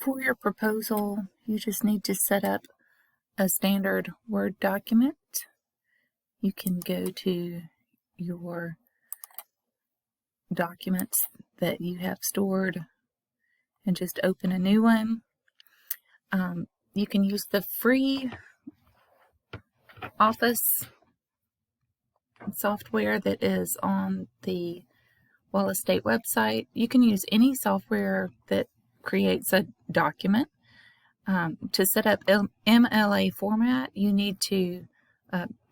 For your proposal, you just need to set up a standard Word document. You can go to your documents that you have stored and just open a new one. You can use the free Office software that is on the Wallace State website. You can use any software that creates a document. To set up MLA format, you need to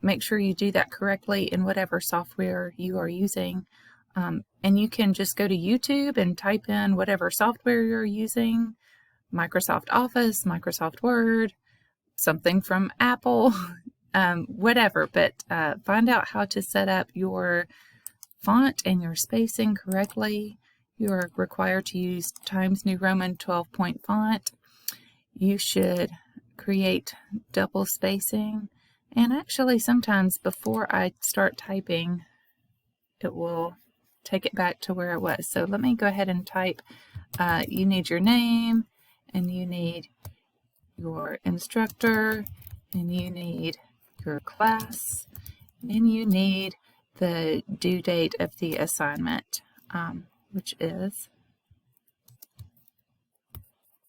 make sure you do that correctly in whatever software you are using. And you can just go to YouTube and type in whatever software you're using, Microsoft Office, Microsoft Word, something from Apple, whatever, but find out how to set up your font and your spacing correctly. You are required to use Times New Roman 12-point font. You should create double spacing, and actually sometimes before I start typing it will take it back to where it was. So let me go ahead and type. You need your name, and you need your instructor, and you need your class, and you need the due date of the assignment, which is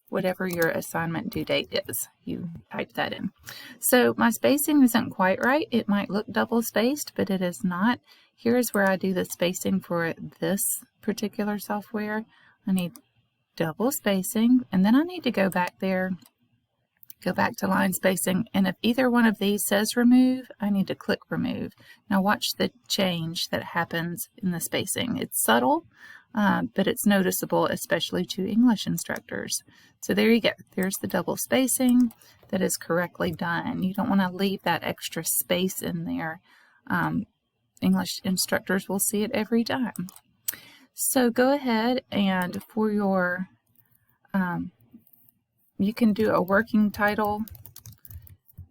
whatever your assignment due date is. You type that in. So my spacing isn't quite right. It might look double spaced, but it is not. Here's where I do the spacing for this particular software. I need double spacing, and then I need to go back there, go back to line spacing, and if either one of these says remove, I need to click remove. Now watch the change that happens in the spacing. It's subtle, but it's noticeable, especially to English instructors. So there you go. There's the double spacing that is correctly done. You don't want to leave that extra space in there. English instructors will see it every time. So go ahead and for your, you can do a working title.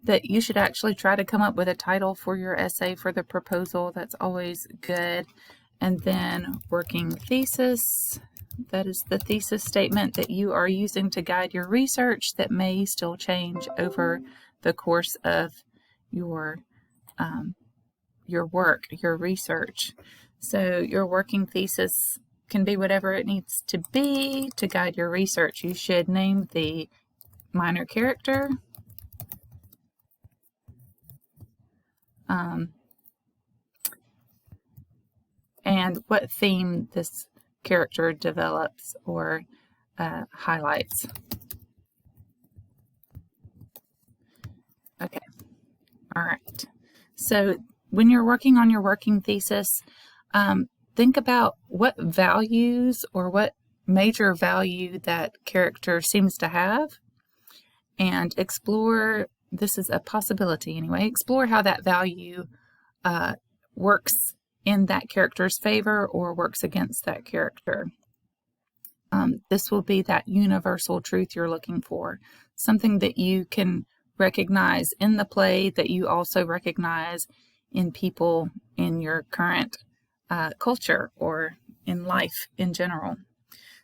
That you should actually try to come up with a title for your essay for the proposal. That's always good. And then working thesis, that is the thesis statement that you are using to guide your research that may still change over the course of your work, your research. So your working thesis can be whatever it needs to be to guide your research. You should name the minor character, and what theme this character develops or highlights. Okay, all right. So when you're working on your working thesis, think about what values or what major value that character seems to have, and explore, this is a possibility anyway, explore how that value works in that character's favor or works against that character. This will be that universal truth you're looking for, something that you can recognize in the play that you also recognize in people in your current culture or in life in general.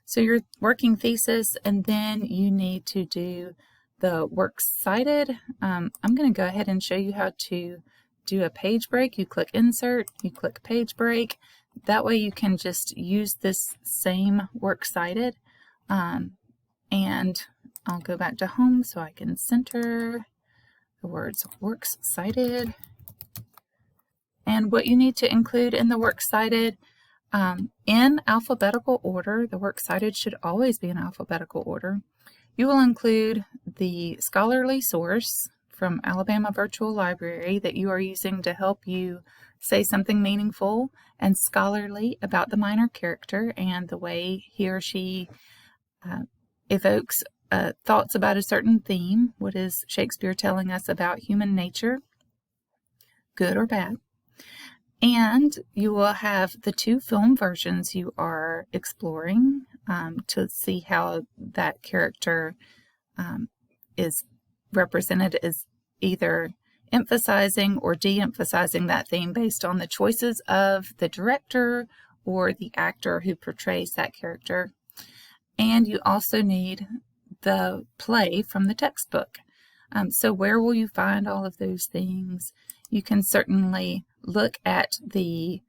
So your working thesis, and then you need to do the Works Cited. I'm going to go ahead and show you how to do a page break. You click Insert, you click Page Break. That way you can just use this same Works Cited. And I'll go back to home so I can center the words Works Cited. And what you need to include in the Works Cited, in alphabetical order, the Works Cited should always be in alphabetical order. You will include the scholarly source from Alabama Virtual Library that you are using to help you say something meaningful and scholarly about the minor character and the way he or she evokes thoughts about a certain theme. What is Shakespeare telling us about human nature, good or bad? And you will have the two film versions you are exploring to see how that character is represented as either emphasizing or de-emphasizing that theme based on the choices of the director or the actor who portrays that character. And you also need the play from the textbook. So where will you find all of those things? You can certainly look at the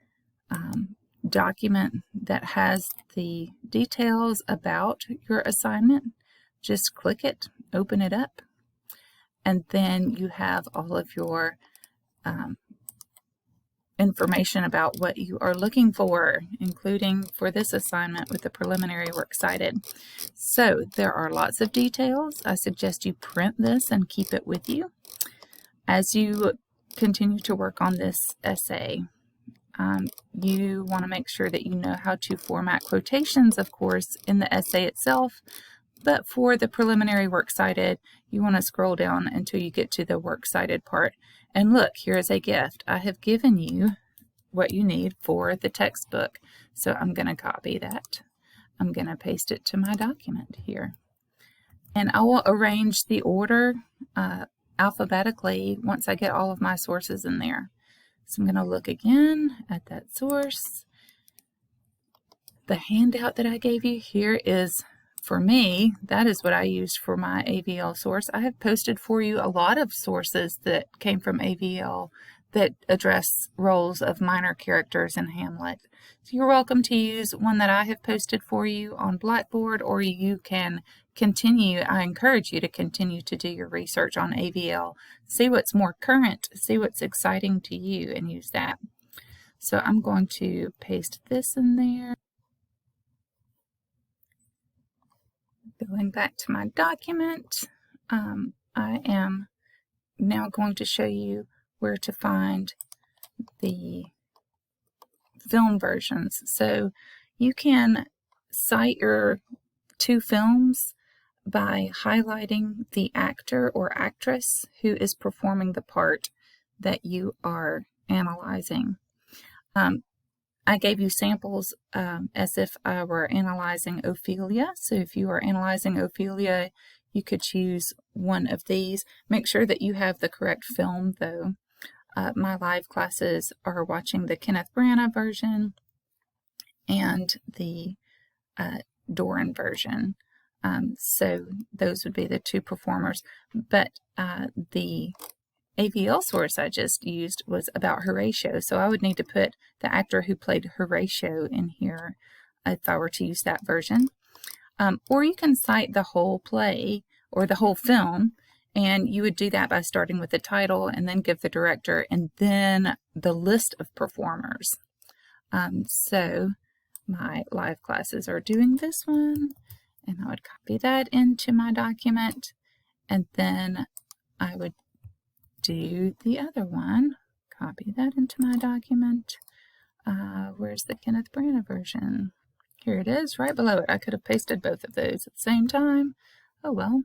document that has the details about your assignment. Just click it, open it up, and then you have all of your information about what you are looking for, including for this assignment with the preliminary works cited. So there are lots of details. I suggest you print this and keep it with you as you continue to work on this essay. You want to make sure that you know how to format quotations, of course, in the essay itself, but for the preliminary works cited, you want to scroll down until you get to the works cited part. And look, here is a gift. I have given you what you need for the textbook. So I'm going to copy that. I'm going to paste it to my document here. And I will arrange the order alphabetically once I get all of my sources in there. So I'm going to look again at that source. The handout that I gave you here is, for me, that is what I used for my AVL source. I have posted for you a lot of sources that came from AVL that address roles of minor characters in Hamlet. So you're welcome to use one that I have posted for you on Blackboard, or you can continue. I encourage you to continue to do your research on AVL. See what's more current, see what's exciting to you, and use that. So I'm going to paste this in there. Going back to my document, I am now going to show you where to find the film versions. So you can cite your 2 films by highlighting the actor or actress who is performing the part that you are analyzing. I gave you samples as if I were analyzing Ophelia. So if you are analyzing Ophelia, you could choose one of these. Make sure that you have the correct film, though. My live classes are watching the Kenneth Branagh version and the Doran version. So those would be the 2 performers. But the AVL source I just used was about Horatio, so I would need to put the actor who played Horatio in here if I were to use that version. Or you can cite the whole play or the whole film, and you would do that by starting with the title and then give the director and then the list of performers. So my live classes are doing this one, and I would copy that into my document, and then I would do the other one, copy that into my document. Where's the Kenneth Branagh version? Here it is, right below it. I could have pasted both of those at the same time. Oh well.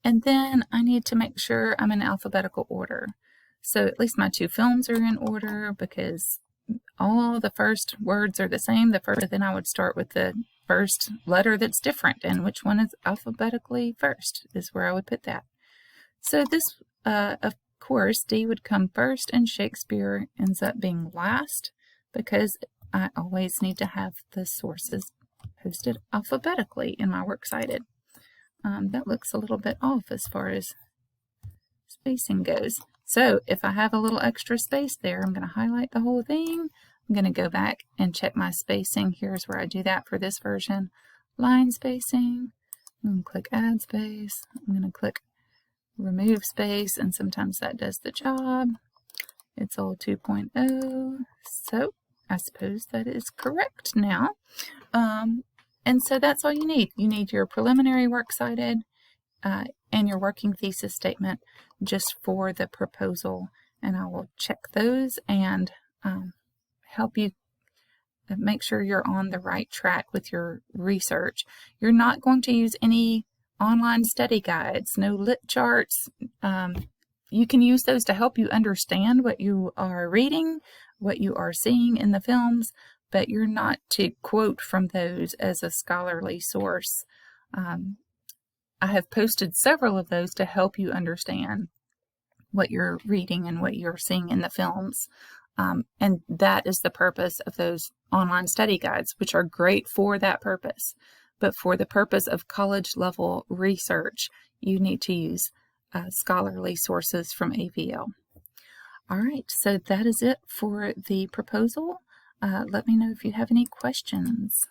And then I need to make sure I'm in alphabetical order. So at least my 2 films are in order because all the first words are the same. Then I would start with the first letter that's different, and which one is alphabetically first is where I would put that. So this, of course, D would come first, and Shakespeare ends up being last because I always need to have the sources posted alphabetically in my works cited. That looks a little bit off as far as spacing goes. So if I have a little extra space there, I'm going to highlight the whole thing. I'm going to go back and check my spacing. Here's where I do that for this version. Line spacing. I'm going to click add space. I'm going to click remove space, and sometimes that does the job. It's all 2.0, so I suppose that is correct now. And so that's all you need. You need your preliminary works cited and your working thesis statement just for the proposal, and I will check those and help you make sure you're on the right track with your research. You're not going to use any online study guides, no lit charts. You can use those to help you understand what you are reading, what you are seeing in the films, but you're not to quote from those as a scholarly source. I have posted several of those to help you understand what you're reading and what you're seeing in the films. And that is the purpose of those online study guides, which are great for that purpose. but for the purpose of college level research, you need to use scholarly sources from AVL. All right, so that is it for the proposal. Let me know if you have any questions.